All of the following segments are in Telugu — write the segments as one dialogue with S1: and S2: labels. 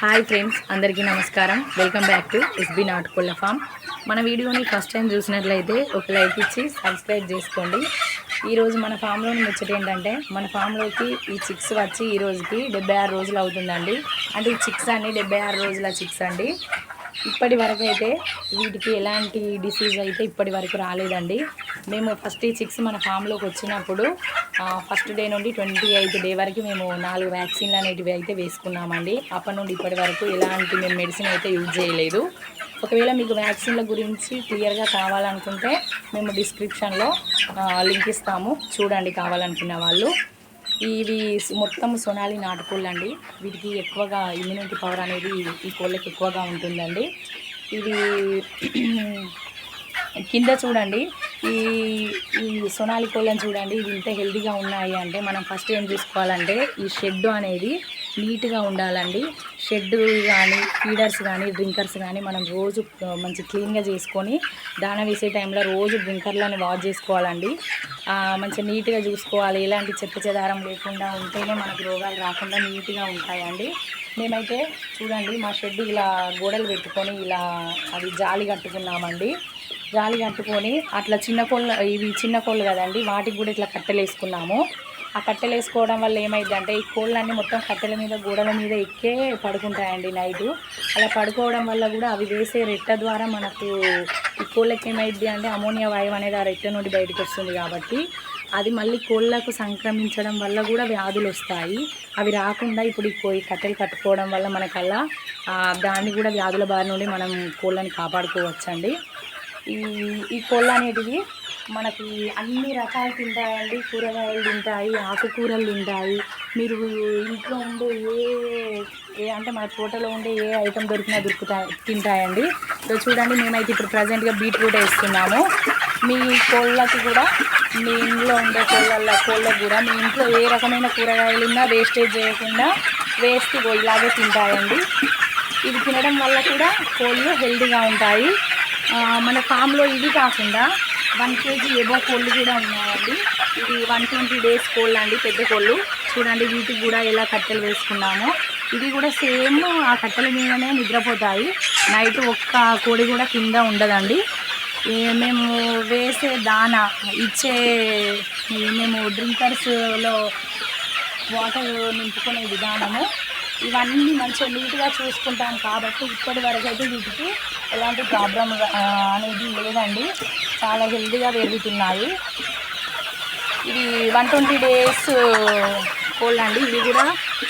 S1: హాయ్ ఫ్రెండ్స్, అందరికీ నమస్కారం. వెల్కమ్ బ్యాక్ టు ఎస్బీ నాటుకోళ్ళ ఫామ్. మన వీడియోని ఫస్ట్ టైం చూసినట్లయితే ఒక లైక్ ఇచ్చి సబ్స్క్రైబ్ చేసుకోండి. ఈరోజు మన ఫామ్లోని ముచ్చట ఏంటంటే, మన ఫామ్లోకి ఈ చిక్స్ వచ్చి ఈ రోజుకి 76 రోజులు అవుతుందండి. అంటే ఈ చిక్స్ అన్ని 76 రోజుల చిక్స్ అండి. ఇప్పటి వరకు అయితే వీటికి ఎలాంటి డిసీజ్ అయితే ఇప్పటి వరకు రాలేదండి. మేము ఫస్ట్ ఈ చిక్స్ మన ఫామ్లోకి వచ్చినప్పుడు ఫస్ట్ డే నుండి 28th డే వరకు మేము 4 వ్యాక్సిన్లు అనేటివి అయితే వేసుకున్నామండి. అప్పటి నుండి ఇప్పటి వరకు ఎలాంటి మేము మెడిసిన్ అయితే యూజ్ చేయలేదు. ఒకవేళ మీకు వ్యాక్సిన్ల గురించి క్లియర్గా కావాలనుకుంటే మేము డిస్క్రిప్షన్లో లింక్ ఇస్తాము, చూడండి కావాలనుకున్న వాళ్ళు. ఇవి మొత్తం సొనాలి నాటుకోళ్ళు అండి. వీటికి ఎక్కువగా ఇమ్యూనిటీ పవర్ అనేది ఈ కోళ్ళకి ఎక్కువగా ఉంటుందండి. ఇవి కింద చూడండి, ఈ ఈ సొనాలి కోళ్ళని చూడండి, ఇవి ఇంత హెల్తీగా ఉన్నాయి అంటే మనం ఫస్ట్ ఏం చూసుకోవాలంటే ఈ షెడ్ అనేది నీట్గా ఉండాలండి. షెడ్ కానీ ఫీడర్స్ కానీ డ్రింకర్స్ కానీ మనం రోజు మంచి క్లీన్గా చేసుకొని దాన వేసే టైంలో రోజు డ్రింకర్లను వాష్ చేసుకోవాలండి. మంచిగా నీట్గా చూసుకోవాలి. ఎలాంటి చెత్త చెదారం లేకుండా ఉంటేనే మనకు రోగాలు రాకుండా నీట్గా ఉంటాయండి. మేమైతే చూడండి మా షెడ్ ఇలా గోడలు పెట్టుకొని ఇలా అది జాలి కట్టుకున్నామండి. జాలి కట్టుకొని అట్లా ఇవి చిన్న కోళ్ళు కదండి, వాటికి కూడా ఇట్లా కట్టెలు వేసుకున్నాము. ఆ కట్టెలు వేసుకోవడం వల్ల ఏమైందంటే ఈ కోళ్ళన్నీ మొత్తం కట్టెల మీద గోడల మీద ఎక్కే పడుకుంటాయండి నైటు. అలా పడుకోవడం వల్ల కూడా అవి వేసే రెట్ట ద్వారా మనకు ఈ కోళ్ళకి ఏమైంది అంటే అమోనియా వాయువు అనేది ఆ రెట్ట నుండి బయటకు వస్తుంది. కాబట్టి అది మళ్ళీ కోళ్ళకు సంక్రమించడం వల్ల కూడా వ్యాధులు వస్తాయి. అవి రాకుండా ఇప్పుడు ఈ కట్టెలు కట్టుకోవడం వల్ల మనకల్లా దాన్ని కూడా వ్యాధుల బారి నుండి మనం కోళ్ళని కాపాడుకోవచ్చండి. ఈ కోళ్ళు అనేటివి మనకి అన్ని రకాలు తింటాయండి. కూరగాయలు తింటాయి, ఆకుకూరలు తింటాయి. మీరు ఇంట్లో ఉండే అంటే మన తోటలో ఉండే ఏ ఐటెం తింటాయండి. సో చూడండి, మేమైతే ఇప్పుడు ప్రజెంట్గా బీట్రూట్ వేస్తున్నాము. మీ కోళ్ళకి కూడా, మీ ఇంట్లో ఉండే కోళ్ళకు కూడా మీ ఇంట్లో ఏ రకమైన కూరగాయలు ఉన్నా వేస్టేజ్ చేయకుండా వేస్ట్ ఇలాగే తింటాయండి. ఇది తినడం వల్ల కూడా కోళ్ళు హెల్తీగా ఉంటాయి. మన ఫామ్లో ఇవి కాకుండా 1 kg ఎబో కోళ్ళు కూడా ఉన్నాయండి. ఇది 120 days కోళ్ళు అండి, పెద్ద కోళ్ళు. చూడండి వీటికి కూడా ఎలా కట్టెలు వేసుకున్నామో, ఇది కూడా సేమ్ ఆ కట్టెల మీదనే నిద్రపోతాయి. నైట్ ఒక్క కోడి కూడా కింద ఉండదండి. మేము వేసే దానా మేము డ్రింకర్స్లో వాటర్ నింపుకునే విధానము ఇవన్నీ మంచిగా నీట్గా చూసుకుంటాం కాబట్టి ఇప్పటి వరకు అయితే వీటికి ఎలాంటి ప్రాబ్లం అనేది లేదండి. చాలా హెల్తీగా పెరుగుతున్నాయి. ఇవి 120 days కోళ్ళు అండి. ఇవి కూడా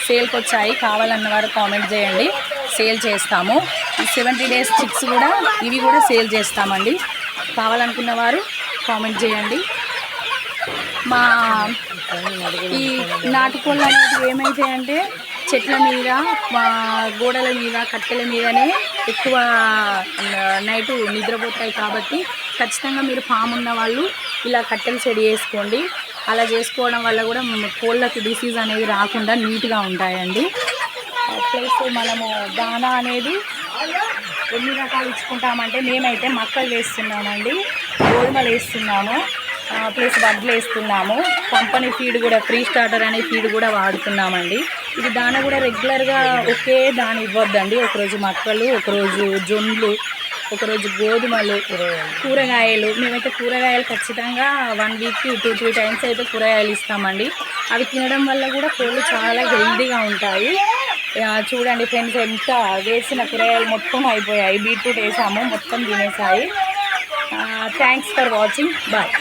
S1: సేల్కి వచ్చాయి. కావాలన్న వారు కామెంట్ చేయండి, సేల్ చేస్తాము. ఈ 70 days చిక్స్ కూడా ఇవి కూడా సేల్ చేస్తామండి. కావాలనుకున్న వారు కామెంట్ చేయండి. మా ఈ నాటుకోళ్ళు అనేవి ఏమైతాయంటే చెట్ల మీద, గోడల మీద, కట్టెల మీదనే ఎక్కువ నైటు నిద్రపోతాయి. కాబట్టి ఖచ్చితంగా మీరు ఫామ్ ఉన్న వాళ్ళు ఇలా కట్టెలు సెడి చేసుకోండి. అలా చేసుకోవడం వల్ల కూడా కోళ్ళకి డిసీజ్ అనేది రాకుండా నీట్గా ఉంటాయండి. ప్లస్ మనము దానా అనేది ఎన్ని రకాలు ఇచ్చుకుంటామంటే, మేమైతే మక్కలు వేస్తున్నామండి, గోధుమలు వేస్తున్నాము, ప్లస్ వడ్లు వేస్తున్నాము. కంపెనీ ఫీడ్ కూడా, ఫ్రీ స్టార్టర్ అనే ఫీడ్ కూడా వాడుతున్నామండి. ఇది దాన కూడా రెగ్యులర్గా ఒకే దాని ఇవ్వద్దండి. ఒకరోజు మక్కలు, ఒకరోజు జొన్లు, ఒకరోజు గోధుమలు, కూరగాయలు. మేమైతే కూరగాయలు ఖచ్చితంగా 1 weekకి 2-3 times అయితే కూరగాయలు ఇస్తామండి. అవి తినడం వల్ల కూడా కోళ్ళు చాలా హెల్తీగా ఉంటాయి. చూడండి ఫ్రెండ్స్, ఎంత వేసిన కూరగాయలు మొత్తం అయిపోయాయి. బీట్రూట్ వేసాము, మొత్తం తినేసాయి. Thanks for watching. బాయ్.